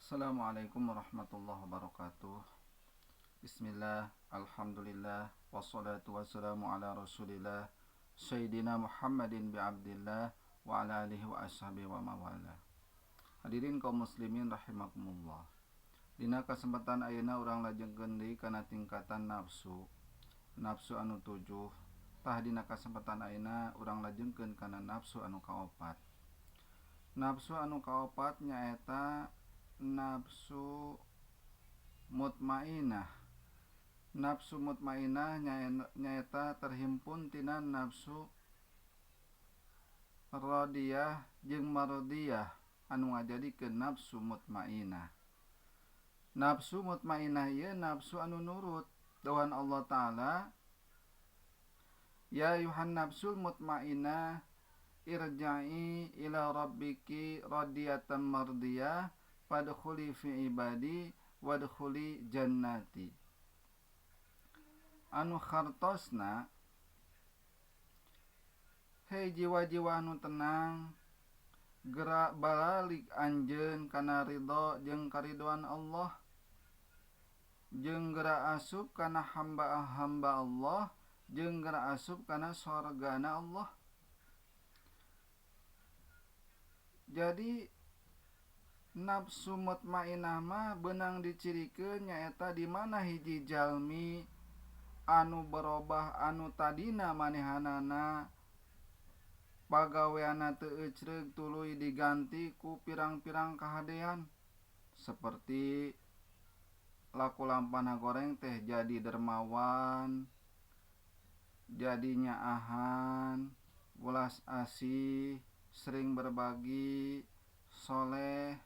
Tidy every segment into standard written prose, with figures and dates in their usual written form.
Assalamualaikum warahmatullahi wabarakatuh. Bismillah, alhamdulillah, wassalatu wassalamu ala rasulillah Sayyidina Muhammadin bi'abdillah wa ala alihi wa ashabihi wa mawala. Hadirin kaum muslimin rahimakumullah. Dina kesempatan ayeuna urang lajengkeun deui kana tingkatan nafsu anu 7. Tah dina kesempatan ayeuna urang lajengkeun kana nafsu anu kaopat. Nafsu anu kaopat nyaeta nafsu mutmainah. Nafsu mutmainah nyaeta terhimpun tina nafsu radiyah jeung maradiyah anu ngajadikeun nafsu mutmainah. Nafsu mutmainah ieu nafsu anu nurut dawuhan Allah Ta'ala, ya ayuhan nafsul mutmainah irja'i ila rabbiki radiyatan mardiyah fadkhuli fi ibadi wadkhuli jannati. Anu khartosna, hei jiwa-jiwa anu tenang, gerak balik anjeun kana ridho jeung karidoan Allah, jeung gerak asup kana hamba-hamba Allah, jeung gerak asup kana sorgana Allah. Jadi nafsu mutmainah mah beunang dicirikeun nyaeta di mana hiji jalmi anu berobah anu tadina manehanana pagaweana teu ecreug tuluy diganti ku pirang-pirang kahadean, seperti laku lampana goreng teh jadi dermawan, jadi nyaahan, welas asih, sering berbagi, soleh.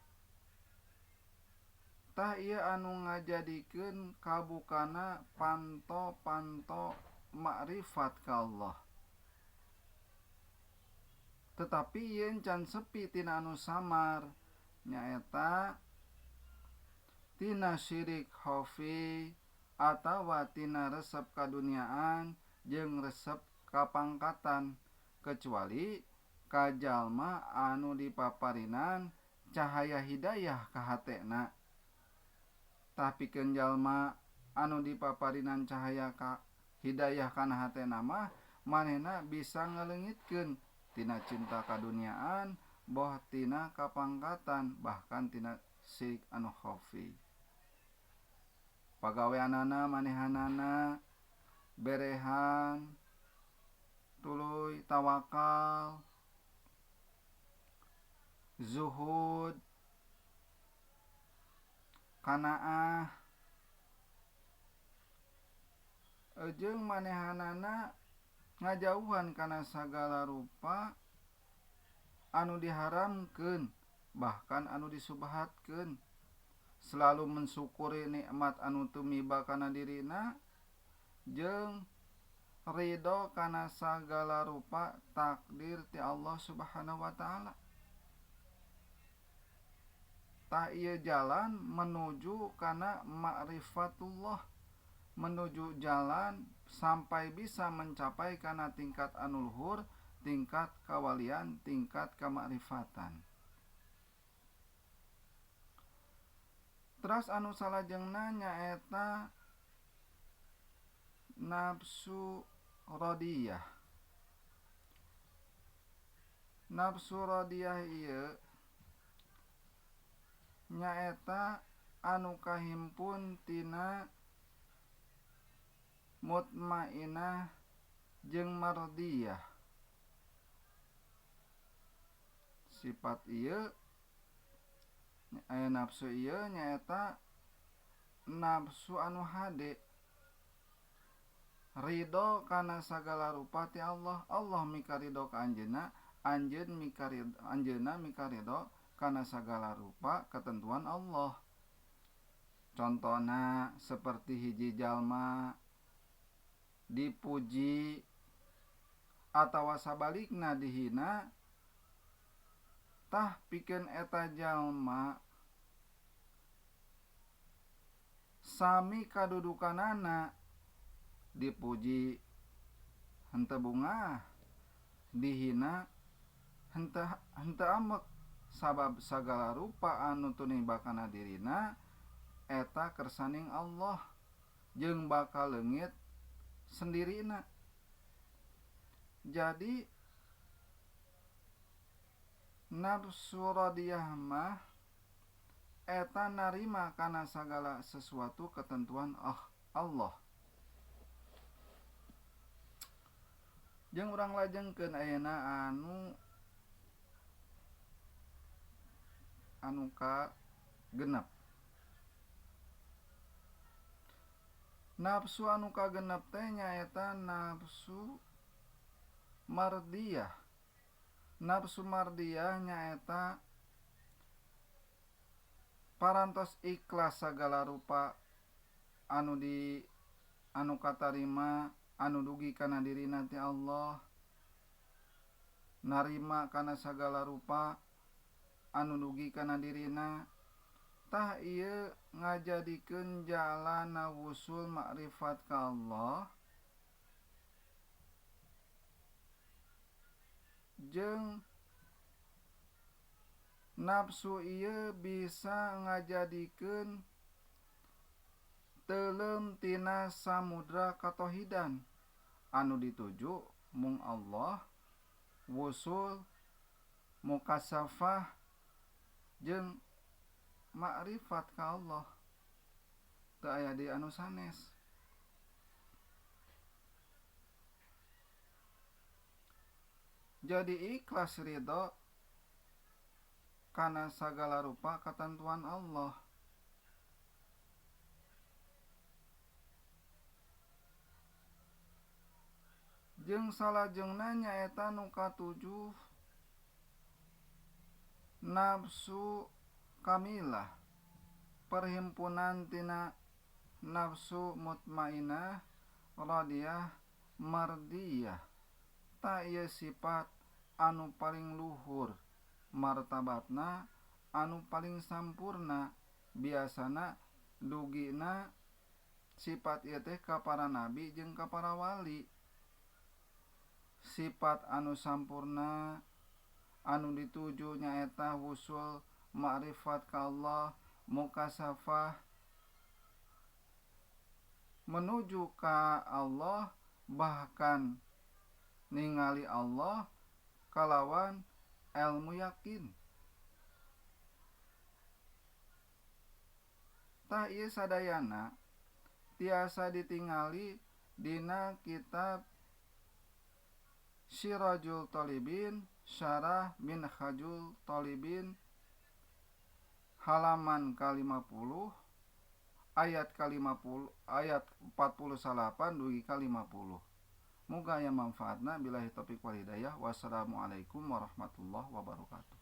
Tah ieu anu ngajadikeun kabukana panto-panto makrifat ka Allah. Tetapi ieu can sepi tina anu samar, nyaeta tina syirik khafi atawa tina resep kaduniaan jeung resep kapangkatan, kecuali ka jalma anu dipaparinan cahaya hidayah ka hatena. Tah pikeun jalma anu dipaparinan cahaya ka hidayah kana hatena mah manehna bisa ngaleungitkeun tina cinta kaduniaan, boh tina kapangkatan, bahkan tina syirik anu khafi. Pagaweanana manehanana berehan, tuluy tawakal, zuhud, qanaah, jeung manehanana ngajauhan kana sagala rupa anu diharamkeun, bahkan anu disubhatkeun, selalu mensyukuri nikmat anu tumiba kana dirina, jeung ridho kana sagala rupa takdir ti Allah Subhanahu wa Ta'ala. Tah ieu jalan menuju kana ma'rifatullah, menuju jalan sampai bisa mencapai kana tingkat anu luhur, tingkat kawalian, tingkat kamakrifatan. Terus anu salajengna nyaeta nafsu radiyah. Nafsu radiyah ieu nyaeta anu kahimpun tina mutmainah jeung mardiyah. Sifat ieu nafsu ieu nyaeta nafsu anu hade, ridho kana sagala rupa ti Allah. Allah mikaridho ka anjeunna, anjeunna mikaridho kana sagala rupa ketentuan Allah. Contona seperti hiji jalma dipuji atawa sabalikna dihina, tah pikeun eta jalma sami kadudukanana, dipuji henteu bungah, dihina henteu amek, sabab sagala rupa anu tunibakana dirina eta kersaning Allah jeung bakal leungit sendirina. Jadi nafsu radiyah mah eta narima kana sagala sesuatu ketentuan Allah. Jeung urang lajengkeun ayeuna anu ka genep. Nafsu anu ka genep teh nyaeta nafsu mardiyah. Nafsu mardiyah nyaeta parantos ikhlas sagala rupa anu katarima anu dugi kana dirina ti Allah, narima kana sagala rupa anu dugi kana dirina, tah ieu ngajadikeun jalana wusul makrifat ka Allah jeung nafsu ieu bisa ngajadikeun teuleum tina samudra katohidan anu dituju mung Allah, wusul, mukasafah jeung makrifat ka Allah. Teu aya di anu sanes. Jadi ikhlas ridho kana sagala rupa ketentuan Allah. Jeung salajengna nyaeta nu katujuh nafsu kamilah, perhimpunan tina nafsu mutmainah, radiyah, mardiyah. Ta ieu sifat anu paling luhur martabatna, anu paling sampurna. Biasana dugina sifat ieu teh ka para nabi jeung ka para wali. Sifat anu sampurna anu dituju nyaeta wusul makrifat ka Allah, mukasafah, menuju ka Allah, bahkan ningali Allah kalawan ilmu yakin. Tah ieu sadayana tiasa ditingali dina kitab Sirajul Talibin Syarah Minhajul Talibin halaman ke-50 ayat 48 dugi ka 50. Muga aya manfaatna. Billahi taufiq wal hidayah. Wassalamualaikum warahmatullahi wabarakatuh.